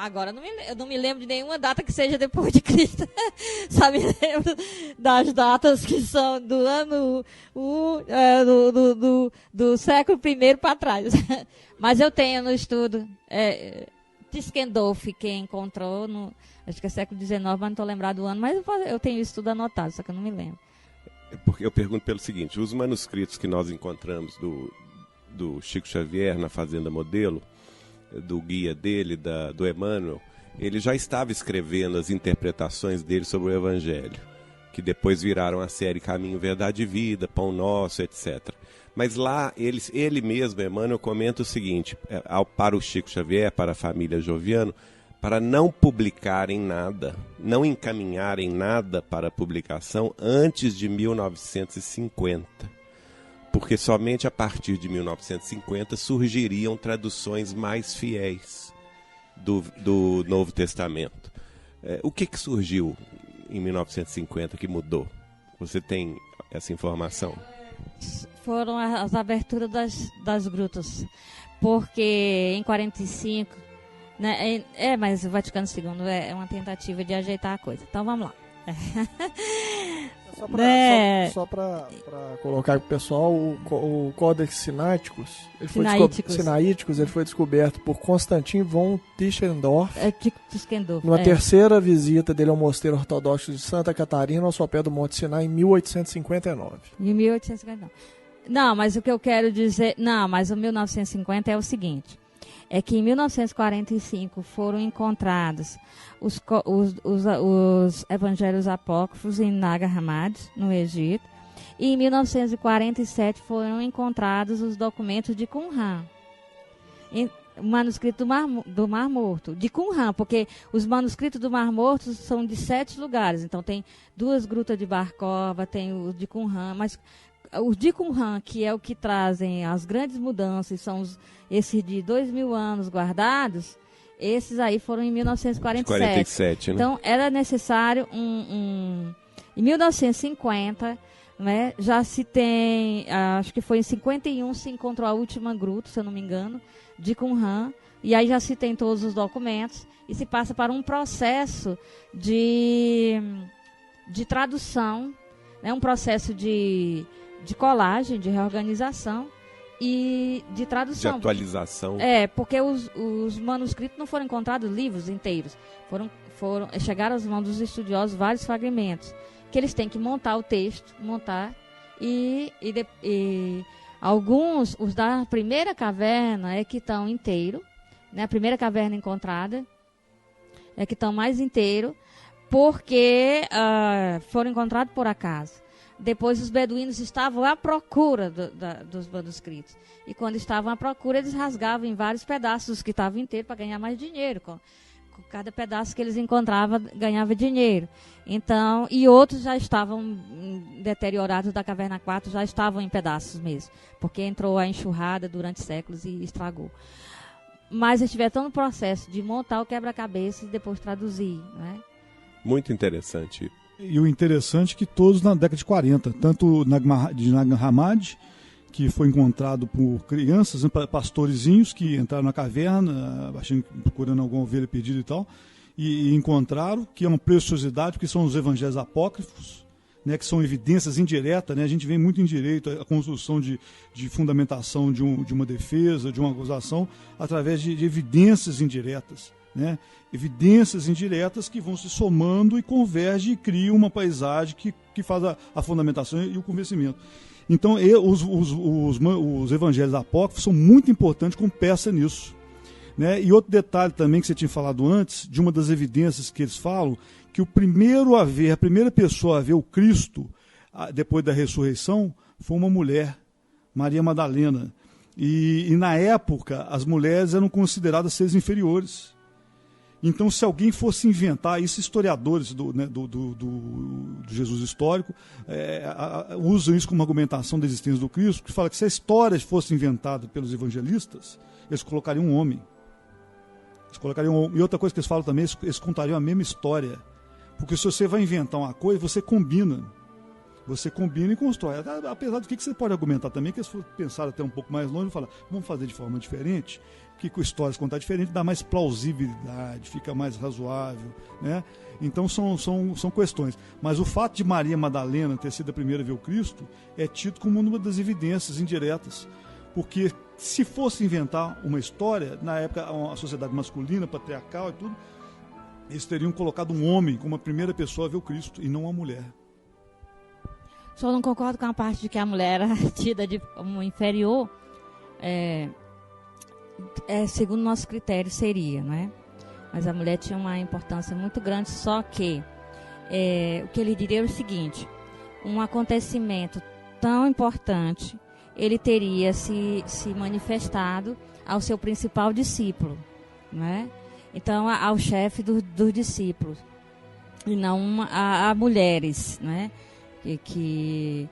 agora eu não me lembro de nenhuma data que seja depois de Cristo. Só me lembro das datas que são do ano do século I para trás. Mas eu tenho no estudo Tischendorf, que encontrou, acho que é século XIX, mas não estou lembrado do ano, mas eu tenho isso tudo anotado, só que eu não me lembro. Porque eu pergunto pelo seguinte, os manuscritos que nós encontramos do Chico Xavier na Fazenda Modelo, do guia dele, do Emmanuel, ele já estava escrevendo as interpretações dele sobre o Evangelho, que depois viraram a série Caminho, Verdade e Vida, Pão Nosso, etc. Mas lá, ele mesmo, Emmanuel, comenta o seguinte, para o Chico Xavier, para a família Joviano, para não publicarem nada, não encaminharem nada para publicação antes de 1950. Porque somente a partir de 1950 surgiriam traduções mais fiéis do Novo Testamento. O que surgiu em 1950 que mudou? Você tem essa informação? Foram as aberturas das grutas, porque em 45, né, mas o Vaticano II é uma tentativa de ajeitar a coisa. Então vamos lá. Só para colocar para o pessoal, o Codex Sinaiticus, ele foi descoberto por Konstantin von Tischendorf, numa terceira visita dele ao mosteiro ortodoxo de Santa Catarina, ao sopé do Monte Sinai, em 1859. Em 1859. Não, mas o que eu quero dizer... Não, mas o 1950 é o seguinte... É que em 1945 foram encontrados os evangelhos apócrifos em Nag Hammadi, no Egito, e em 1947 foram encontrados os documentos de Qumran, o manuscrito do Mar Morto, de Qumran, porque os manuscritos do Mar Morto são de 7 lugares, então tem 2 grutas de Bar Korba, tem o de Qumran, mas... Os de Qumran, que é o que trazem as grandes mudanças, são esses de 2.000 anos guardados, esses aí foram em 1947. Né? Então, era necessário em 1950, né, já se tem, acho que foi em 51 se encontrou a última gruta, se eu não me engano, de Qumran, e aí já se tem todos os documentos, e se passa para um processo de tradução, né, um processo de colagem, de reorganização e de tradução. De atualização. Porque os manuscritos não foram encontrados livros inteiros. Chegaram às mãos dos estudiosos vários fragmentos, que eles têm que montar o texto, e alguns, os da primeira caverna, que estão inteiros, né, a primeira caverna encontrada, que estão mais inteiros, porque foram encontrados por acaso. Depois os beduínos estavam à procura dos manuscritos. E quando estavam à procura, eles rasgavam em vários pedaços que estavam inteiros para ganhar mais dinheiro. Com cada pedaço que eles encontravam, ganhava dinheiro. Então, e outros já estavam deteriorados da Caverna 4, já estavam em pedaços mesmo. Porque entrou a enxurrada durante séculos e estragou. Mas eles estiveram no processo de montar o quebra-cabeça e depois traduzir, né? Muito interessante. E o interessante é que todos na década de 40, tanto de Nag Hammadi, que foi encontrado por crianças, pastorezinhos que entraram na caverna, procurando alguma ovelha perdida e tal, e encontraram, que é uma preciosidade, porque são os evangelhos apócrifos, né, que são evidências indiretas, né? A gente vem muito em direito a construção de fundamentação de uma defesa, de uma acusação, através de evidências indiretas. Né? Evidências indiretas que vão se somando e convergem e criam uma paisagem que faz a fundamentação e o convencimento. Então, os evangelhos apócrifos são muito importantes como peça nisso. Né? E outro detalhe também que você tinha falado antes, de uma das evidências que eles falam, que a primeira pessoa a ver o Cristo, depois da ressurreição, foi uma mulher, Maria Madalena. E na época, as mulheres eram consideradas seres inferiores. Então, se alguém fosse inventar, isso historiadores do Jesus histórico usam isso como argumentação da existência do Cristo, que fala que se a história fosse inventada pelos evangelistas, eles colocariam um homem. E outra coisa que eles falam também, eles contariam a mesma história. Porque se você vai inventar uma coisa, você combina. Você combina e constrói. Apesar do que você pode argumentar também, que eles pensaram até um pouco mais longe e falaram, vamos fazer de forma diferente, que com histórias contar diferente dá mais plausibilidade, fica mais razoável, né? Então são questões. Mas o fato de Maria Madalena ter sido a primeira a ver o Cristo é tido como uma das evidências indiretas. Porque se fosse inventar uma história, na época a sociedade masculina, patriarcal e tudo, eles teriam colocado um homem como a primeira pessoa a ver o Cristo e não uma mulher. Só não concordo com a parte de que a mulher era tida como inferior. Segundo nosso critério seria, né? Mas a mulher tinha uma importância muito grande, só que o que ele diria é o seguinte: um acontecimento tão importante, ele teria se manifestado ao seu principal discípulo, né? Então, ao chefe dos discípulos, e não a mulheres, né? Que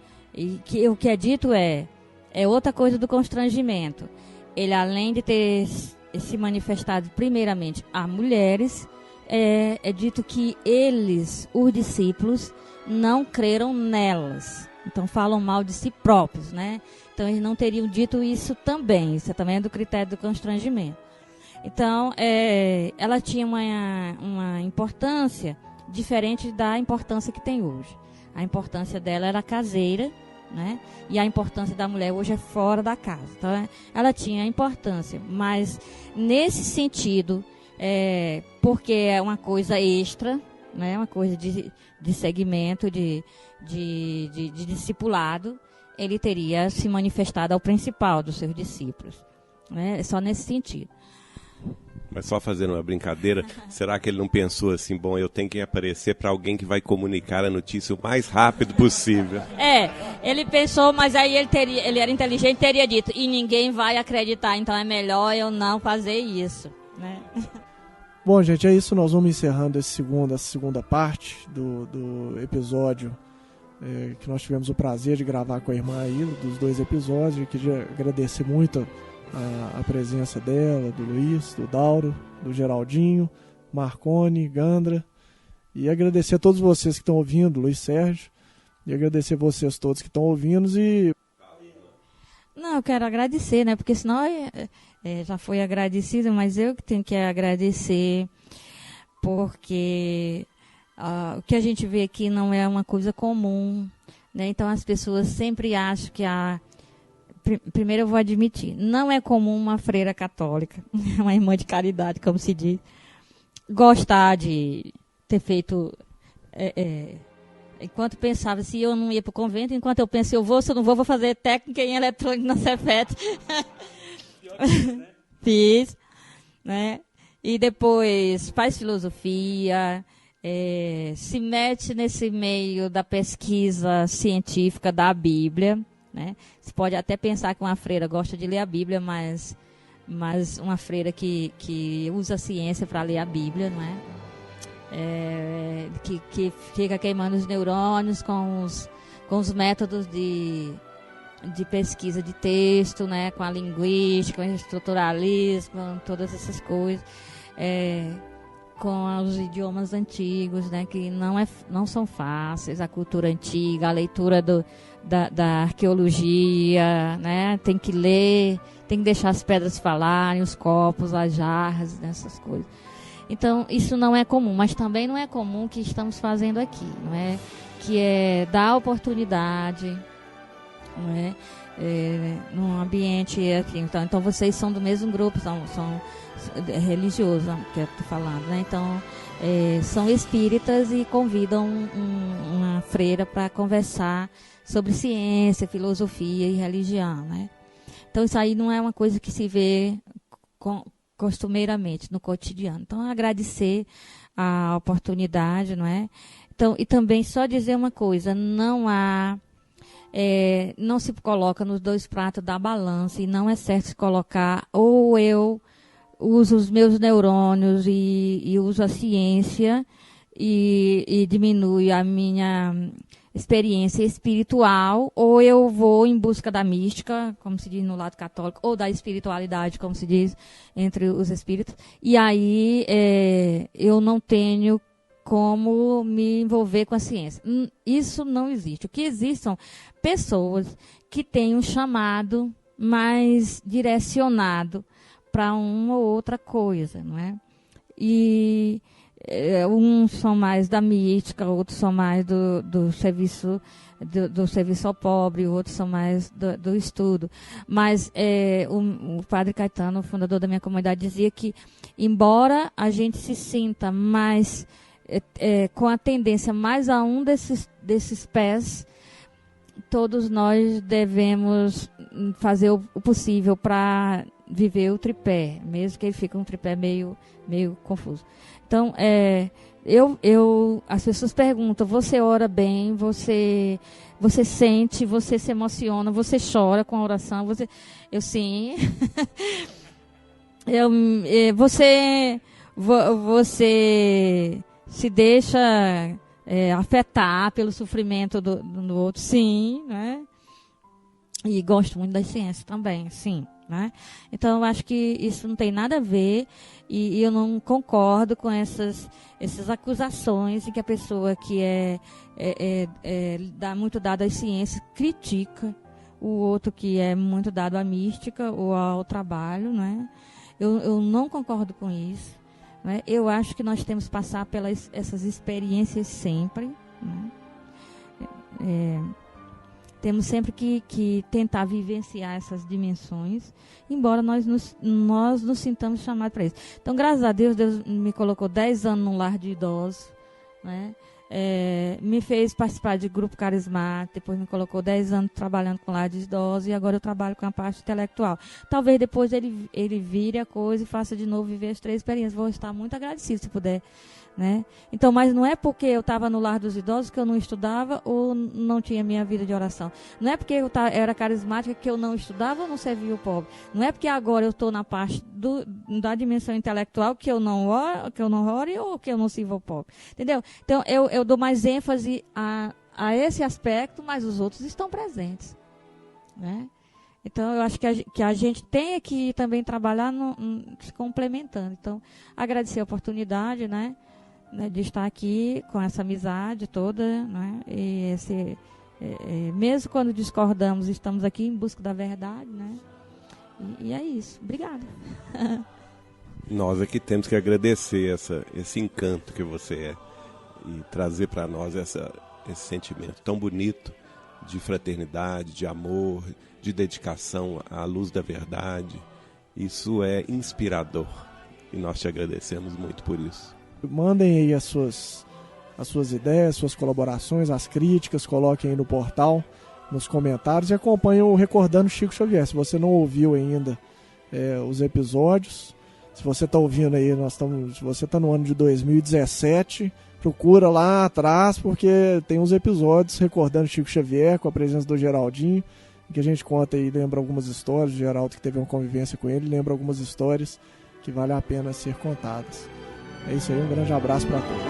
o que é dito é outra coisa do constrangimento. Ele, além de ter se manifestado primeiramente a mulheres, é dito que eles, os discípulos, não creram nelas. Então falam mal de si próprios, né? Então eles não teriam dito isso também. Isso também é do critério do constrangimento. Então, ela tinha uma importância diferente da importância que tem hoje. A importância dela era caseira, né? E a importância da mulher hoje é fora da casa. Então, ela tinha importância, mas nesse sentido, porque é uma coisa extra, né? Uma coisa de segmento, de discipulado, ele teria se manifestado ao principal dos seus discípulos, né? Só nesse sentido. Mas só fazendo uma brincadeira, será que ele não pensou assim, bom, eu tenho que aparecer para alguém que vai comunicar a notícia o mais rápido possível? Ele pensou, mas aí ele era inteligente, teria dito, e ninguém vai acreditar, então é melhor eu não fazer isso, né? Bom, gente, é isso, nós vamos encerrando essa segunda parte do episódio que nós tivemos o prazer de gravar com a irmã Aila, dos 2 episódios. Eu queria agradecer muito a presença dela, do Luiz, do Dauro, do Geraldinho, Marconi, Gandra, e agradecer a todos vocês que estão ouvindo, Luiz Sérgio, e agradecer a vocês todos que estão ouvindo. Não, eu quero agradecer, né, porque senão já foi agradecido, mas eu que tenho que agradecer, porque o que a gente vê aqui não é uma coisa comum, né? Então as pessoas sempre acham que primeiro eu vou admitir, não é comum uma freira católica, uma irmã de caridade, como se diz, gostar de ter feito... enquanto pensava, se eu não ia para o convento, enquanto eu penso, se eu não vou fazer técnica em eletrônica na Cefet. Fiz, né? E depois faz filosofia, se mete nesse meio da pesquisa científica da Bíblia, né? Você pode até pensar que uma freira gosta de ler a Bíblia, mas uma freira que usa a ciência para ler a Bíblia, não é? Que fica queimando os neurônios com os métodos de pesquisa de texto, né? Com a linguística, com o estruturalismo, com todas essas coisas, com os idiomas antigos, né? Que não são fáceis, a cultura antiga, a leitura da arqueologia, né? Tem que ler, tem que deixar as pedras falarem, os copos, as jarras, essas coisas. Então, isso não é comum, mas também não é comum o que estamos fazendo aqui, não é? Que é dar oportunidade, não é? Num ambiente aqui. Então vocês são do mesmo grupo, são religiosos, que eu estou falando, né? Então, são espíritas e convidam uma freira para conversar sobre ciência, filosofia e religião, né? Então, isso aí não é uma coisa que se vê costumeiramente no cotidiano. Então, agradecer a oportunidade, não é? Então, e também só dizer uma coisa, não se coloca nos dois pratos da balança, e não é certo se colocar, ou eu uso os meus neurônios e uso a ciência e diminui a minha experiência espiritual, ou eu vou em busca da mística, como se diz no lado católico, ou da espiritualidade, como se diz entre os espíritos, e aí eu não tenho como me envolver com a ciência. Isso não existe. O que existe são pessoas que têm um chamado mais direcionado para uma ou outra coisa, não é? E uns são mais da mística, outros são mais do serviço ao pobre, outros são mais do estudo. Mas o padre Caetano, o fundador da minha comunidade, dizia que, embora a gente se sinta mais com a tendência mais a um desses pés, todos nós devemos fazer o possível para viver o tripé, mesmo que ele fique um tripé meio confuso. Então, as pessoas perguntam, você ora bem, você sente, você se emociona, você chora com a oração, eu sim. Você se deixa afetar pelo sofrimento do outro, sim, né? E gosto muito das ciências também, sim. Né? Então, eu acho que isso não tem nada a ver, e eu não concordo com essas acusações em que a pessoa que dá muito dado às ciências critica o outro que é muito dado à mística ou ao trabalho. Né? Eu não concordo com isso. Né? Eu acho que nós temos que passar pelas essas experiências sempre. Né? Temos sempre que tentar vivenciar essas dimensões, embora nós nos sintamos chamados para isso. Então, graças a Deus, Deus me colocou 10 anos num lar de idosos, né? Me fez participar de grupo carismático, depois me colocou 10 anos trabalhando com lar de idosos, e agora eu trabalho com a parte intelectual. Talvez depois ele vire a coisa e faça de novo viver as 3 experiências. Vou estar muito agradecido se puder. Né? Então, mas não é porque eu estava no lar dos idosos que eu não estudava ou não tinha minha vida de oração. Não é porque eu era carismática que eu não estudava ou não servia o pobre. Não é porque agora eu estou na parte da dimensão intelectual que eu não ore ou que eu não sirva o pobre. Entendeu? Então, eu dou mais ênfase a esse aspecto, mas os outros estão presentes. Né? Então, eu acho que a gente tem que também trabalhar se complementando. Então, agradecer a oportunidade, né? De estar aqui com essa amizade toda, né? E mesmo quando discordamos, estamos aqui em busca da verdade, né? E é isso. Obrigada. Nós aqui temos que agradecer esse encanto que você é e trazer para nós esse sentimento tão bonito de fraternidade, de amor, de dedicação à luz da verdade. Isso é inspirador e nós te agradecemos muito por isso. Mandem aí as suas ideias, suas colaborações, as críticas, coloquem aí no portal, nos comentários, e acompanhem o Recordando Chico Xavier. Se você não ouviu ainda os episódios, se você está ouvindo aí, se você está no ano de 2017, procura lá atrás, porque tem uns episódios Recordando Chico Xavier, com a presença do Geraldinho, que a gente conta e lembra algumas histórias. O Geraldo, que teve uma convivência com ele, lembra algumas histórias que vale a pena ser contadas. É isso aí, um grande abraço para todos.